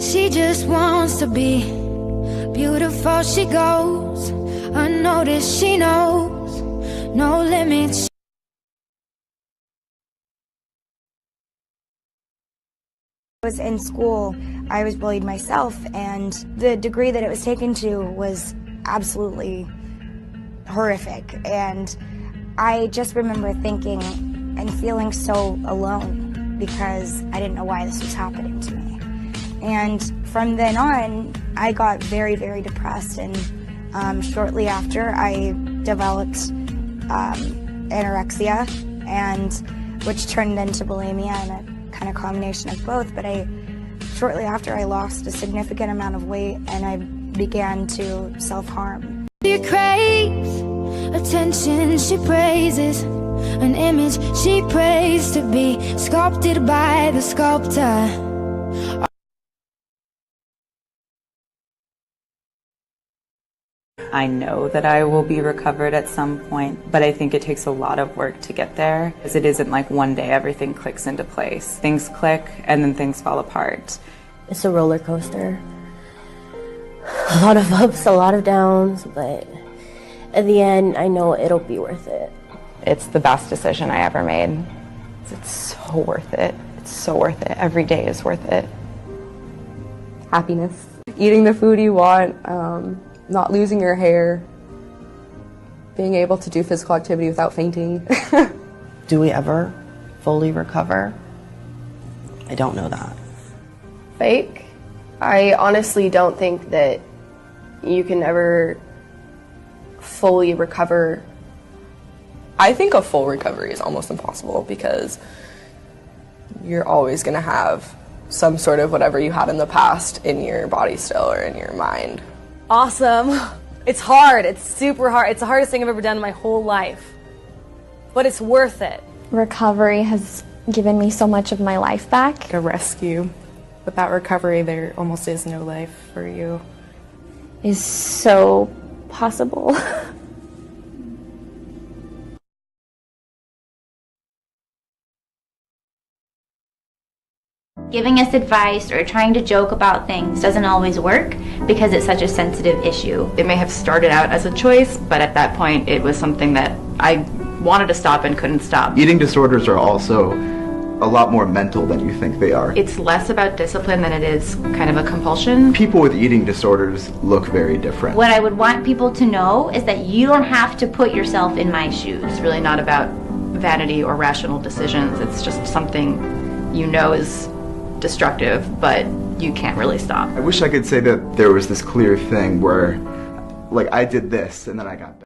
She just wants to be beautiful. She goes unnoticed. She knows no limits. I was in school, I was bullied myself, and the degree that it was taken to was absolutely horrific. And I just remember thinking and feeling so alone because I didn't know why this was happening to me. And from then on, I got very, very depressed, and shortly after I developed anorexia, and which turned into bulimia and a kind of combination of both. But shortly after I lost a significant amount of weight and I began to self-harm. She craves attention, she praises an image she prays to be sculpted by the sculptor. I know that I will be recovered at some point, but I think it takes a lot of work to get there, because it isn't like one day everything clicks into place. Things click and then things fall apart. It's a roller coaster. A lot of ups, a lot of downs, but at the end, I know it'll be worth it. It's the best decision I ever made. It's so worth it. It's so worth it. Every day is worth it. Happiness. Eating the food you want, not losing your hair, being able to do physical activity without fainting. Do we ever fully recover? I don't know that. Fake? I honestly don't think that you can ever fully recover. I think a full recovery is almost impossible because you're always going to have some sort of whatever you had in the past in your body still or in your mind. Awesome. It's hard. It's super hard. It's the hardest thing I've ever done in my whole life. But it's worth it. Recovery has given me so much of my life back. A rescue. Without recovery, there almost is no life for you. Is so possible. Giving us advice or trying to joke about things doesn't always work because it's such a sensitive issue. It may have started out as a choice, but at that point it was something that I wanted to stop and couldn't stop. Eating disorders are also a lot more mental than you think they are. It's less about discipline than it is kind of a compulsion. People with eating disorders look very different. What I would want people to know is that you don't have to put yourself in my shoes. It's really not about vanity or rational decisions. It's just something you know is destructive, but you can't really stop. I wish I could say that there was this clear thing where, like, I did this and then I got better.